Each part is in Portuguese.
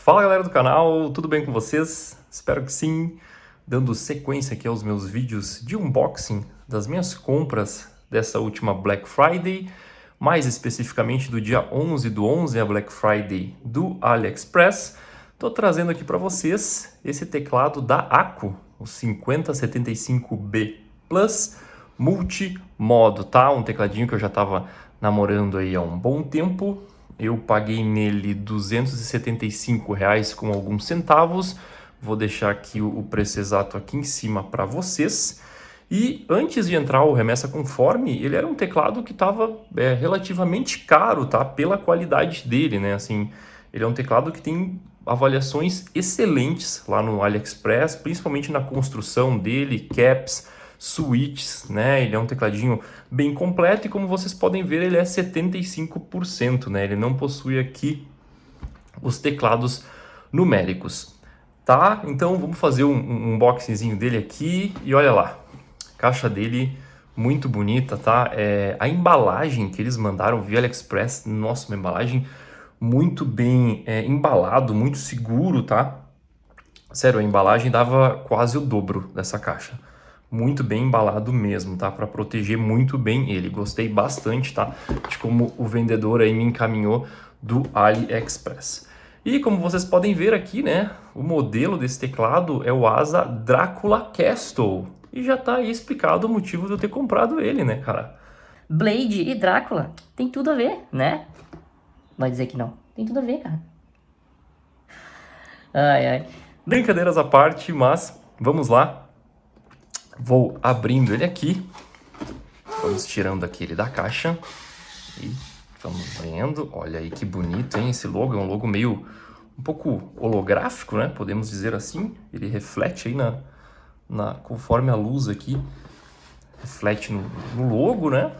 Fala galera do canal, tudo bem com vocês? Espero que sim. Dando sequência aqui aos meus vídeos de unboxing das minhas compras dessa última Black Friday, mais especificamente do dia 11/11, a Black Friday do AliExpress. Estou trazendo aqui para vocês esse teclado da ACO, o 5075B Plus multimodo, tá? Um tecladinho que eu já estava namorando aí há um bom tempo. Eu paguei nele R$ 275 com alguns centavos. Vou deixar aqui o preço exato aqui em cima para vocês. E antes de entrar o Remessa Conforme, ele era um teclado que estava relativamente caro, tá? Pela qualidade dele, né? Assim, ele é um teclado que tem avaliações excelentes lá no AliExpress, principalmente na construção dele, caps, switches, né? Ele é um tecladinho bem completo e como vocês podem ver, ele é 75%, né? Ele não possui aqui os teclados numéricos, tá? Então vamos fazer um unboxingzinho dele aqui e olha lá, caixa dele muito bonita, tá? A embalagem que eles mandaram via AliExpress, nossa, uma embalagem muito bem embalado, muito seguro, tá? Sério, a embalagem dava quase o dobro dessa caixa. Muito bem embalado mesmo, tá? Para proteger muito bem ele. Gostei bastante, tá? De como o vendedor aí me encaminhou do AliExpress. E como vocês podem ver aqui, né? O modelo desse teclado é o Asa Dracula Castle. E já tá aí explicado o motivo de eu ter comprado ele, né, cara? Blade e Drácula tem tudo a ver, né? Vai dizer que não. Tem tudo a ver, cara. Ai, ai. Brincadeiras à parte, mas vamos lá. Vou abrindo ele aqui. Vamos tirando aqui ele da caixa. E vamos vendo. Olha aí que bonito, hein? Esse logo é um logo meio um pouco holográfico, né? Podemos dizer assim. Ele reflete aí conforme a luz aqui reflete no logo, né?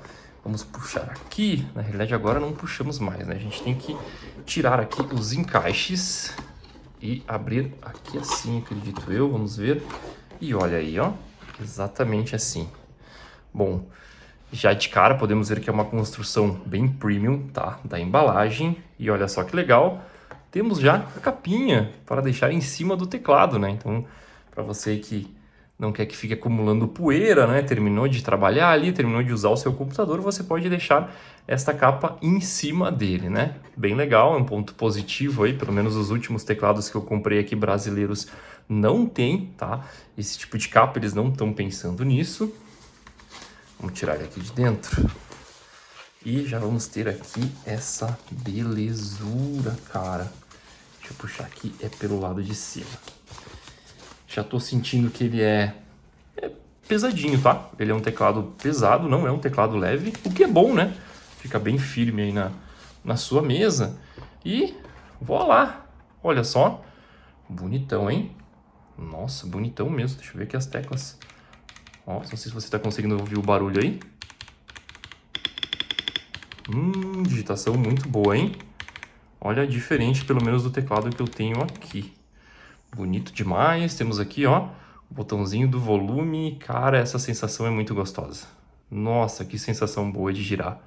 Vamos puxar aqui. Na realidade agora não puxamos mais, né? A gente tem que tirar aqui os encaixes e abrir aqui assim, acredito eu. Vamos ver. E olha aí, ó. Exatamente assim. Bom, já de cara podemos ver que é uma construção bem premium, tá? Da embalagem. E olha só que legal. Temos já a capinha para deixar em cima do teclado, né? Então, para você que não quer que fique acumulando poeira, né? Terminou de trabalhar ali, terminou de usar o seu computador, você pode deixar esta capa em cima dele, né? Bem legal, é um ponto positivo aí, pelo menos os últimos teclados que eu comprei aqui brasileiros não tem, tá? Esse tipo de capa, eles não estão pensando nisso. Vamos tirar ele aqui de dentro. E já vamos ter aqui essa belezura, cara. Deixa eu puxar aqui, é pelo lado de cima. Já tô sentindo que ele é pesadinho, tá? Ele é um teclado pesado, não é um teclado leve, o que é bom, né? Fica bem firme aí na sua mesa. E voilá! Olha só, bonitão, hein? Nossa, bonitão mesmo. Deixa eu ver aqui as teclas. Ó, não sei se você está conseguindo ouvir o barulho aí. Digitação muito boa, hein? Olha, diferente pelo menos do teclado que eu tenho aqui. Bonito demais. Temos aqui, ó, o botãozinho do volume. Cara, essa sensação é muito gostosa. Nossa, que sensação boa de girar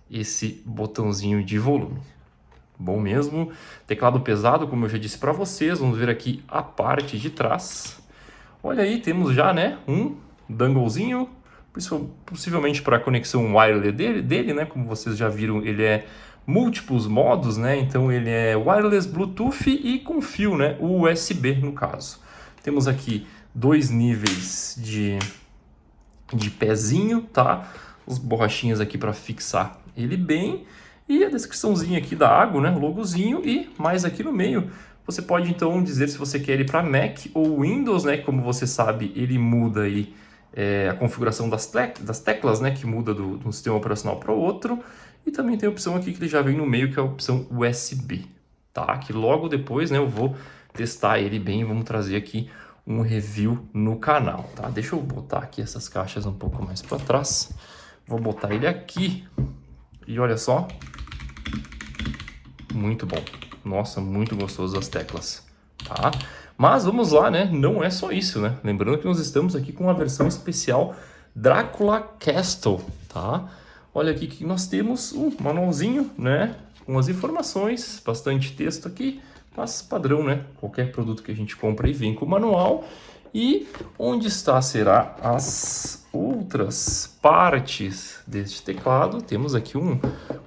esse botãozinho de volume. Bom mesmo. Teclado pesado, como eu já disse para vocês. Vamos ver aqui a parte de trás. Olha aí, temos já, né, um donglezinho, possivelmente para a conexão wireless dele, né? Como vocês já viram, ele é múltiplos modos, né? Então ele é wireless, Bluetooth e com fio, né? USB no caso. Temos aqui dois níveis de pezinho, tá? Os borrachinhas aqui para fixar ele bem. E a descriçãozinha aqui da AGO, né? Logozinho e mais aqui no meio. Você pode então dizer se você quer ir para Mac ou Windows, né? Como você sabe, ele muda aí a configuração das teclas, né? Que muda de um sistema operacional para o outro. E também tem a opção aqui que ele já vem no meio, que é a opção USB, tá? Que logo depois, né? Eu vou testar ele bem e vamos trazer aqui um review no canal, tá? Deixa eu botar aqui essas caixas um pouco mais para trás. Vou botar ele aqui e olha só. Muito bom. Nossa, muito gostoso as teclas, tá? Mas vamos lá, né? Não é só isso, né? Lembrando que nós estamos aqui com a versão especial Dracula Castle, tá? Olha aqui que nós temos um manualzinho, né? Com as informações, bastante texto aqui, mas padrão, né? Qualquer produto que a gente compra aí vem com o manual. E onde será as outras partes deste teclado? Temos aqui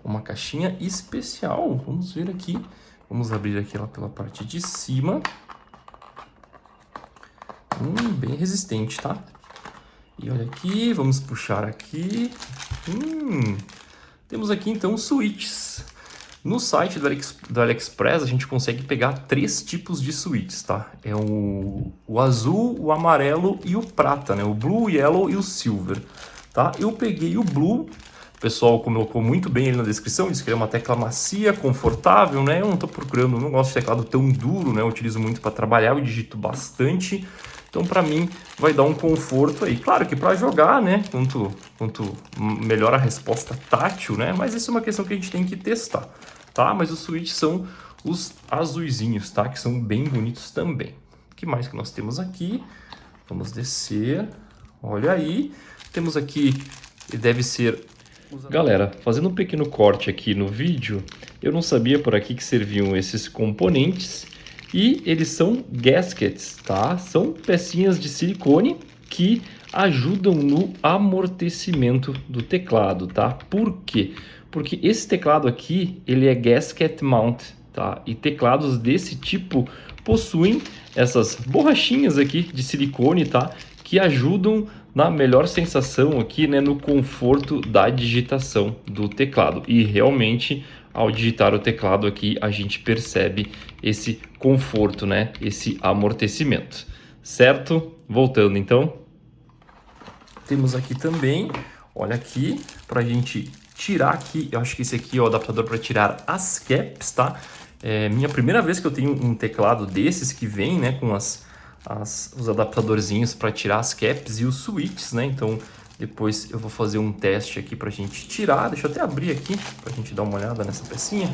uma caixinha especial. Vamos ver aqui. Vamos abrir aqui ela pela parte de cima. Bem resistente, tá? E olha aqui, vamos puxar aqui. Temos aqui então switches. No site do AliExpress a gente consegue pegar 3 tipos de switches, tá? É o azul, o amarelo e o prata, né? O blue, o yellow e o silver, tá? Eu peguei o blue, o pessoal colocou muito bem ali na descrição, disse que ele é uma tecla macia, confortável, né? Eu não tô procurando, não gosto de teclado tão duro, né? Eu utilizo muito para trabalhar, eu digito bastante. Então, para mim, vai dar um conforto aí. Claro que para jogar, né? Quanto melhor a resposta tátil, né? Mas isso é uma questão que a gente tem que testar, tá? Mas os switches são os azuizinhos, tá? Que são bem bonitos também. O que mais que nós temos aqui? Vamos descer. Olha aí. Temos aqui, deve ser... Galera, fazendo um pequeno corte aqui no vídeo, eu não sabia por aqui que serviam esses componentes. E eles são gaskets, tá? São pecinhas de silicone que ajudam no amortecimento do teclado, tá? Por quê? Porque esse teclado aqui, ele é gasket mount, tá? E teclados desse tipo possuem essas borrachinhas aqui de silicone, tá? Que ajudam na melhor sensação aqui, né? No conforto da digitação do teclado. E realmente, ao digitar o teclado aqui, a gente percebe esse conforto, né? Esse amortecimento, certo? Voltando então. Temos aqui também, olha aqui, para a gente tirar aqui, eu acho que esse aqui é o adaptador para tirar as caps, tá? É minha primeira vez que eu tenho um teclado desses que vem, né, com os adaptadorzinhos para tirar as caps e os switches, né? Então, depois eu vou fazer um teste aqui para a gente tirar. Deixa eu até abrir aqui para a gente dar uma olhada nessa pecinha.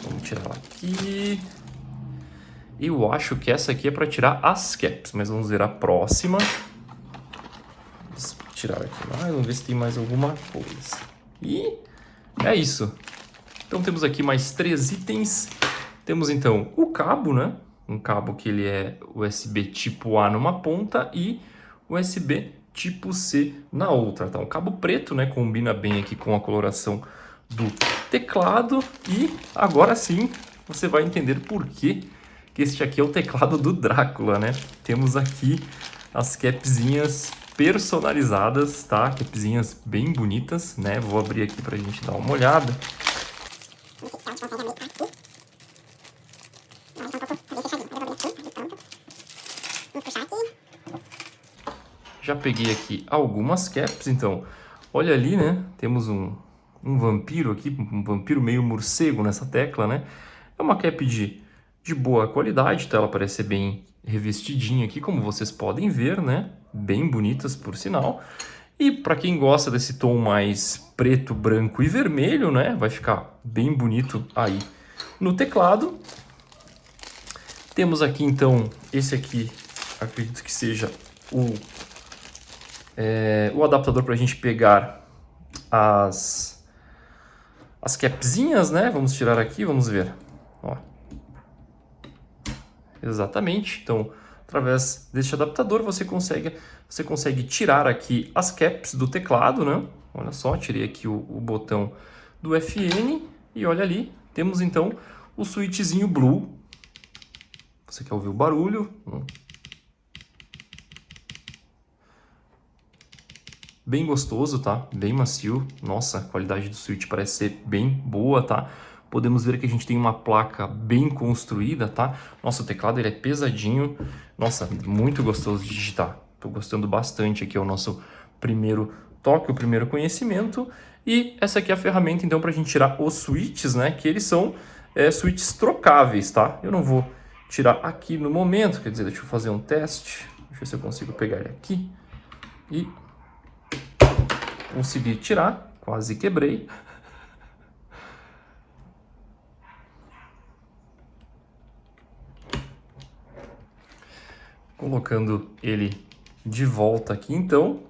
Vamos tirar ela aqui. Eu acho que essa aqui é para tirar as caps, mas vamos ver a próxima. Vamos tirar aqui mais, vamos ver se tem mais alguma coisa. E é isso. Então temos aqui mais 3 itens. Temos então o cabo, né? Um cabo que ele é USB tipo A numa ponta e USB tipo C na outra, tá? Um cabo preto, né? Combina bem aqui com a coloração do teclado. E agora sim você vai entender por que este aqui é o teclado do Drácula, né? Temos aqui as capzinhas personalizadas, tá? Capzinhas bem bonitas, né? Vou abrir aqui pra gente dar uma olhada. Já peguei aqui algumas caps, então, olha ali, né? Temos um vampiro aqui, um vampiro meio morcego nessa tecla, né? É uma cap de boa qualidade, tá? Ela parece ser bem revestidinha aqui, como vocês podem ver, né? Bem bonitas, por sinal. E para quem gosta desse tom mais preto, branco e vermelho, né? Vai ficar bem bonito aí no teclado. Temos aqui, então, esse aqui, acredito que seja o adaptador para a gente pegar as capzinhas, né? Vamos tirar aqui, vamos ver. Ó. Exatamente. Então, através deste adaptador, você consegue tirar aqui as caps do teclado, né? Olha só, tirei aqui o botão do FN e olha ali, temos então o switchzinho Blue. Você quer ouvir o barulho? Bem gostoso, tá? Bem macio. Nossa, a qualidade do switch parece ser bem boa, tá? Podemos ver que a gente tem uma placa bem construída, tá? Nossa, o teclado ele é pesadinho. Nossa, muito gostoso de digitar. Tô gostando bastante aqui, é o nosso primeiro toque, o primeiro conhecimento. E essa aqui é a ferramenta, então, para a gente tirar os switches, né? Que eles são switches trocáveis, tá? Eu não vou tirar aqui no momento, quer dizer, deixa eu fazer um teste. Deixa eu ver se eu consigo pegar ele aqui. E consegui tirar, quase quebrei. Colocando ele de volta aqui, então.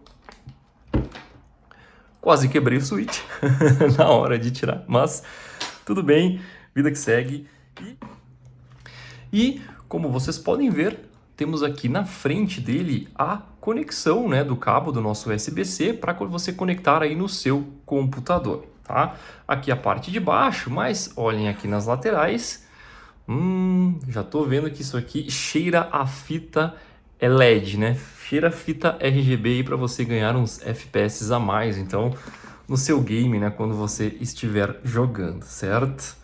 Quase quebrei o switch na hora de tirar, mas tudo bem, vida que segue. E E, como vocês podem ver, temos aqui na frente dele a conexão, né, do cabo do nosso USB-C para você conectar aí no seu computador, tá? Aqui a parte de baixo, mas olhem aqui nas laterais. Já tô vendo que isso aqui cheira a fita LED, né? Cheira a fita RGB aí para você ganhar uns FPS a mais, então, no seu game, né, quando você estiver jogando, certo?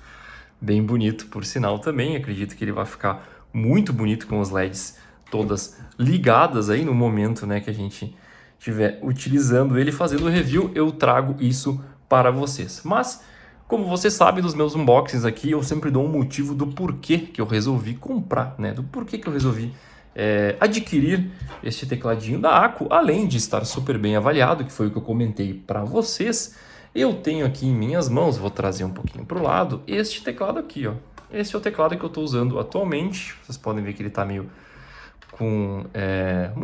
Bem bonito, por sinal também. Acredito que ele vai ficar muito bonito com os LEDs todas ligadas aí no momento, né, que a gente estiver utilizando ele, fazendo o review, eu trago isso para vocês. Mas, como você sabe dos meus unboxings aqui, eu sempre dou um motivo do porquê que eu resolvi comprar, né, do porquê que eu resolvi adquirir este tecladinho da ACO, além de estar super bem avaliado, que foi o que eu comentei para vocês. Eu tenho aqui em minhas mãos, vou trazer um pouquinho para o lado, este teclado aqui, ó. Este é o teclado que eu estou usando atualmente. Vocês podem ver que ele está meio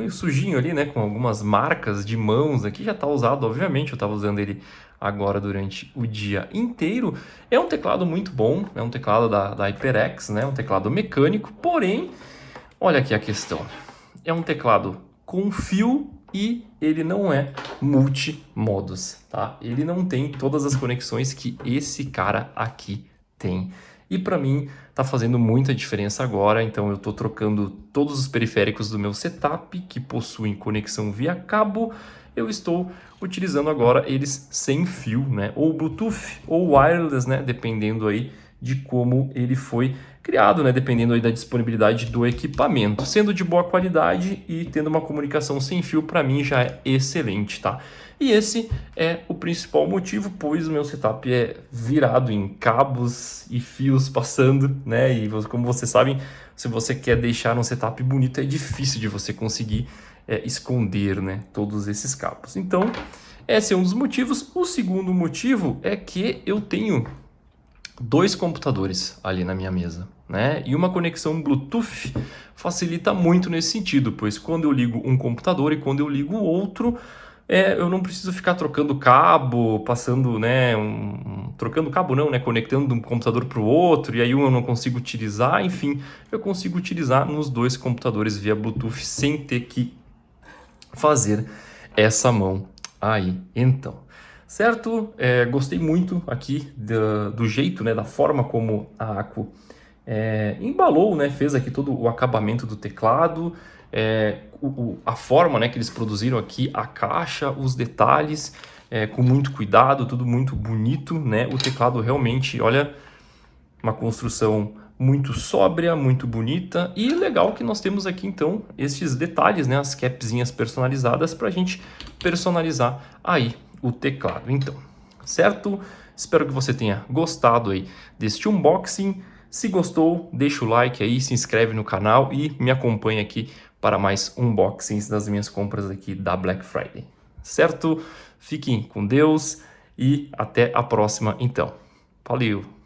sujinho ali, né? Com algumas marcas de mãos aqui. Já está usado, obviamente. Eu estava usando ele agora durante o dia inteiro. É um teclado muito bom. É um teclado da HyperX, né? Um teclado mecânico. Porém, olha aqui a questão. É um teclado com fio e ele não é multimodos, tá? Ele não tem todas as conexões que esse cara aqui tem. E para mim tá fazendo muita diferença agora, então eu tô trocando todos os periféricos do meu setup que possuem conexão via cabo. Eu estou utilizando agora eles sem fio, né? Ou Bluetooth ou wireless, né? Dependendo aí de como ele foi criado, né? Dependendo aí da disponibilidade do equipamento. Sendo de boa qualidade e tendo uma comunicação sem fio, para mim já é excelente, tá? E esse é o principal motivo, pois o meu setup é virado em cabos e fios passando, né? E como vocês sabem, se você quer deixar um setup bonito, é difícil de você conseguir esconder, né, todos esses cabos. Então, esse é um dos motivos. O segundo motivo é que eu tenho 2 computadores ali na minha mesa, né? E uma conexão Bluetooth facilita muito nesse sentido, pois quando eu ligo um computador e quando eu ligo o outro, eu não preciso ficar trocando cabo, passando, né, trocando cabo não, né, conectando de um computador para o outro, e aí um eu não consigo utilizar, enfim, eu consigo utilizar nos 2 computadores via Bluetooth sem ter que fazer essa mão aí, então. Certo? Gostei muito aqui do jeito, né, da forma como a ACO embalou, né, fez aqui todo o acabamento do teclado, a forma, né, que eles produziram aqui, a caixa, os detalhes, com muito cuidado, tudo muito bonito, né? O teclado realmente, olha, uma construção muito sóbria, muito bonita, e legal que nós temos aqui então esses detalhes, né, as capzinhas personalizadas para a gente personalizar aí o teclado. Então, certo? Espero que você tenha gostado aí deste unboxing. Se gostou, deixa o like aí, se inscreve no canal e me acompanha aqui para mais unboxings das minhas compras aqui da Black Friday. Certo? Fiquem com Deus e até a próxima então. Valeu!